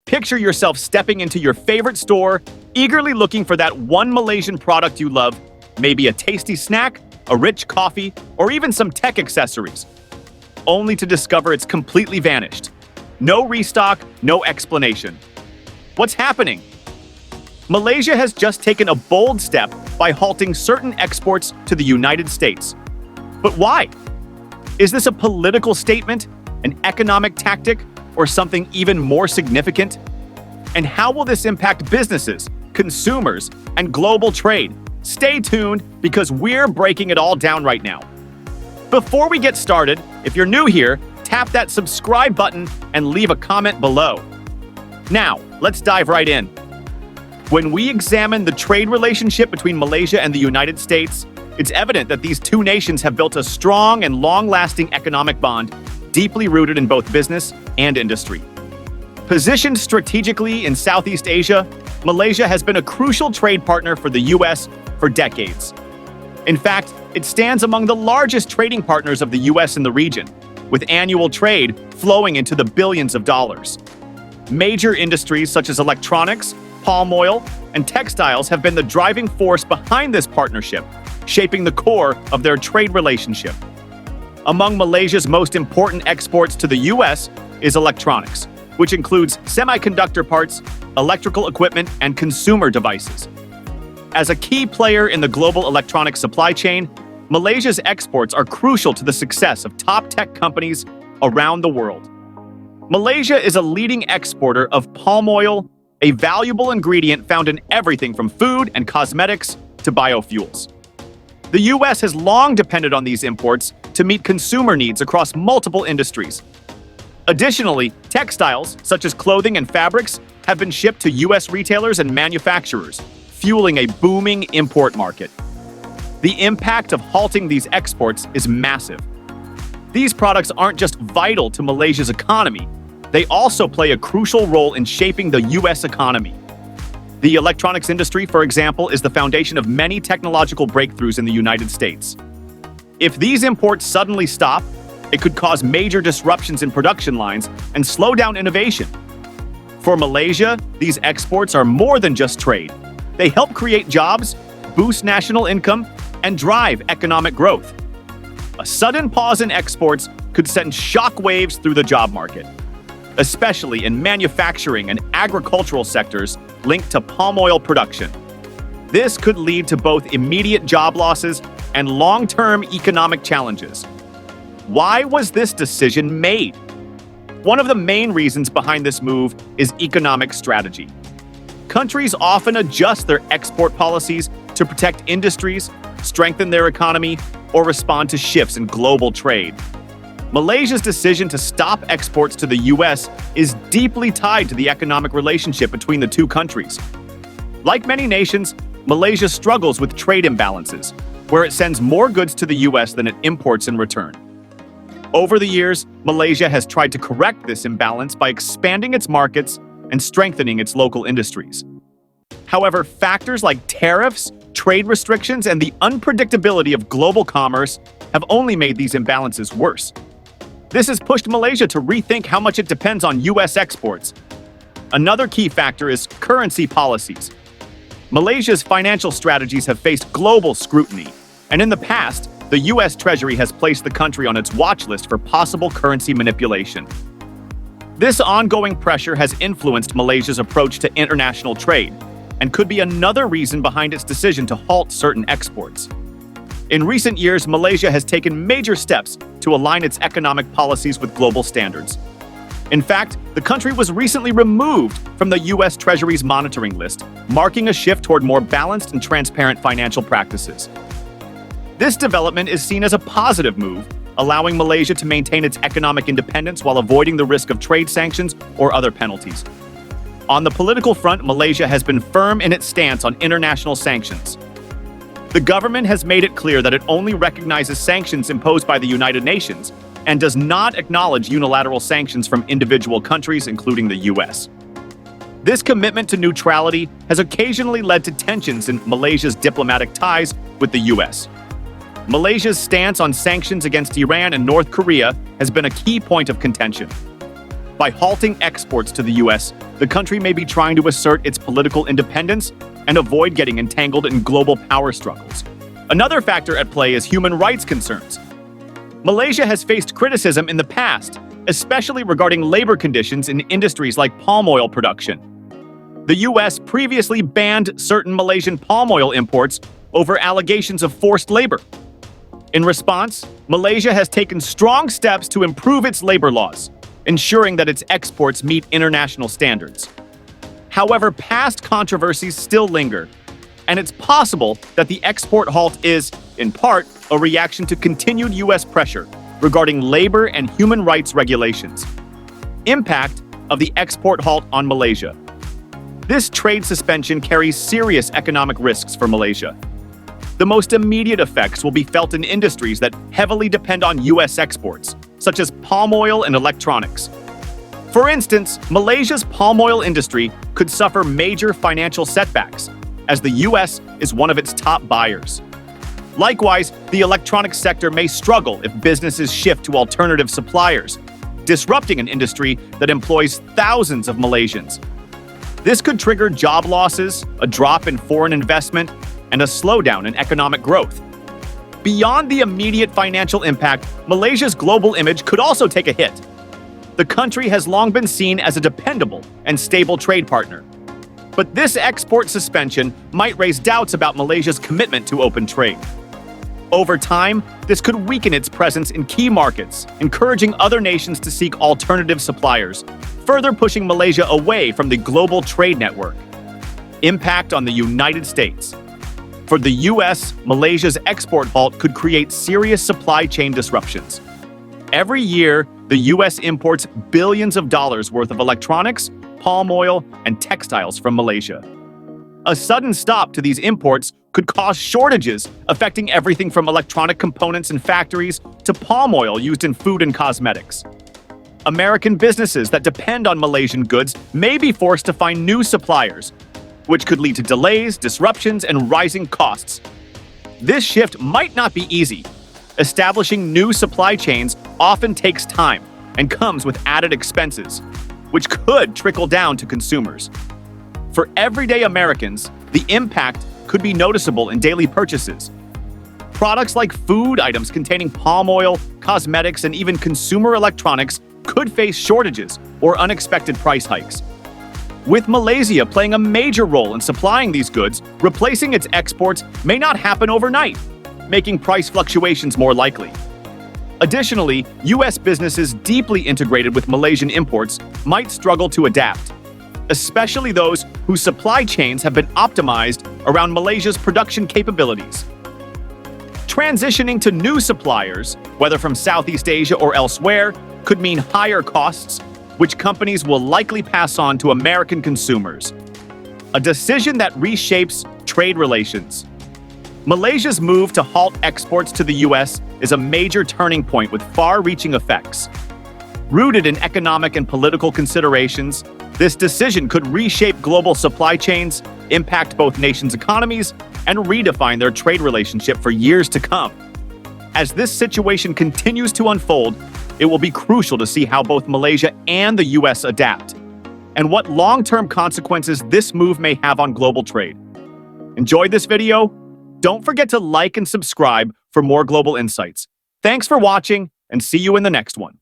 Picture yourself stepping into your favorite store, eagerly looking for that one Malaysian product you love, maybe a tasty snack, a rich coffee, or even some tech accessories, only to discover it's completely vanished. No restock, no explanation. What's happening? Malaysia has just taken a bold step by halting certain exports to the United States. But why? Is this a political statement, an economic tactic, or something even more significant? And how will this impact businesses, consumers, and global trade? Stay tuned because we're breaking it all down right now. Before we get started, if you're new here, tap that subscribe button and leave a comment below. Now, let's dive right in. When we examine the trade relationship between Malaysia and the United States, it's evident that these two nations have built a strong and long-lasting economic bond, deeply rooted in both business and industry. Positioned strategically in Southeast Asia, Malaysia has been a crucial trade partner for the US for decades. In fact, it stands among the largest trading partners of the US in the region, with annual trade flowing into the billions of dollars. Major industries such as electronics, palm oil, and textiles have been the driving force behind this partnership, shaping the core of their trade relationship. Among Malaysia's most important exports to the US is electronics, which includes semiconductor parts, electrical equipment, and consumer devices. As a key player in the global electronics supply chain, Malaysia's exports are crucial to the success of top tech companies around the world. Malaysia is a leading exporter of palm oil, a valuable ingredient found in everything from food and cosmetics to biofuels. The US has long depended on these imports to meet consumer needs across multiple industries. Additionally, textiles, such as clothing and fabrics, have been shipped to US retailers and manufacturers, fueling a booming import market. The impact of halting these exports is massive. These products aren't just vital to Malaysia's economy, they also play a crucial role in shaping the US economy. The electronics industry, for example, is the foundation of many technological breakthroughs in the United States. If these imports suddenly stop, it could cause major disruptions in production lines and slow down innovation. For Malaysia, these exports are more than just trade. They help create jobs, boost national income, and drive economic growth. A sudden pause in exports could send shock waves through the job market, especially in manufacturing and agricultural sectors linked to palm oil production. This could lead to both immediate job losses and long-term economic challenges. Why was this decision made? One of the main reasons behind this move is economic strategy. Countries often adjust their export policies to protect industries, strengthen their economy, or respond to shifts in global trade. Malaysia's decision to stop exports to the US is deeply tied to the economic relationship between the two countries. Like many nations, Malaysia struggles with trade imbalances, where it sends more goods to the US than it imports in return. Over the years, Malaysia has tried to correct this imbalance by expanding its markets and strengthening its local industries. However, factors like tariffs, trade restrictions, and the unpredictability of global commerce have only made these imbalances worse. This has pushed Malaysia to rethink how much it depends on US exports. Another key factor is currency policies. Malaysia's financial strategies have faced global scrutiny, and in the past, the US Treasury has placed the country on its watch list for possible currency manipulation. This ongoing pressure has influenced Malaysia's approach to international trade and could be another reason behind its decision to halt certain exports. In recent years, Malaysia has taken major steps to align its economic policies with global standards. In fact, the country was recently removed from the US Treasury's monitoring list, marking a shift toward more balanced and transparent financial practices. This development is seen as a positive move, allowing Malaysia to maintain its economic independence while avoiding the risk of trade sanctions or other penalties. On the political front, Malaysia has been firm in its stance on international sanctions. The government has made it clear that it only recognizes sanctions imposed by the United Nations and does not acknowledge unilateral sanctions from individual countries, including the US. This commitment to neutrality has occasionally led to tensions in Malaysia's diplomatic ties with the US. Malaysia's stance on sanctions against Iran and North Korea has been a key point of contention. By halting exports to the US, the country may be trying to assert its political independence and avoid getting entangled in global power struggles. Another factor at play is human rights concerns. Malaysia has faced criticism in the past, especially regarding labor conditions in industries like palm oil production. The US previously banned certain Malaysian palm oil imports over allegations of forced labor. In response, Malaysia has taken strong steps to improve its labor laws, ensuring that its exports meet international standards. However, past controversies still linger, and it's possible that the export halt is, in part, a reaction to continued US pressure regarding labor and human rights regulations. Impact of the export halt on Malaysia. This trade suspension carries serious economic risks for Malaysia. The most immediate effects will be felt in industries that heavily depend on US exports, such as palm oil and electronics. For instance, Malaysia's palm oil industry could suffer major financial setbacks, as the US is one of its top buyers. Likewise, the electronics sector may struggle if businesses shift to alternative suppliers, disrupting an industry that employs thousands of Malaysians. This could trigger job losses, a drop in foreign investment, and a slowdown in economic growth. Beyond the immediate financial impact, Malaysia's global image could also take a hit. The country has long been seen as a dependable and stable trade partner. But this export suspension might raise doubts about Malaysia's commitment to open trade. Over time, this could weaken its presence in key markets, encouraging other nations to seek alternative suppliers, further pushing Malaysia away from the global trade network. Impact on the United States. For the US, Malaysia's export halt could create serious supply chain disruptions. Every year, the US imports billions of dollars worth of electronics, palm oil, and textiles from Malaysia. A sudden stop to these imports could cause shortages, affecting everything from electronic components in factories to palm oil used in food and cosmetics. American businesses that depend on Malaysian goods may be forced to find new suppliers, which could lead to delays, disruptions, and rising costs. This shift might not be easy. Establishing new supply chains often takes time and comes with added expenses, which could trickle down to consumers. For everyday Americans, the impact could be noticeable in daily purchases. Products like food items containing palm oil, cosmetics, and even consumer electronics could face shortages or unexpected price hikes. With Malaysia playing a major role in supplying these goods, replacing its exports may not happen overnight, making price fluctuations more likely. Additionally, US businesses deeply integrated with Malaysian imports might struggle to adapt, especially those whose supply chains have been optimized around Malaysia's production capabilities. Transitioning to new suppliers, whether from Southeast Asia or elsewhere, could mean higher costs, which companies will likely pass on to American consumers. A decision that reshapes trade relations. Malaysia's move to halt exports to the US is a major turning point with far-reaching effects. Rooted in economic and political considerations, this decision could reshape global supply chains, impact both nations' economies, and redefine their trade relationship for years to come. As this situation continues to unfold, it will be crucial to see how both Malaysia and the US adapt, and what long-term consequences this move may have on global trade. Enjoyed this video? Don't forget to like and subscribe for more global insights. Thanks for watching, and see you in the next one.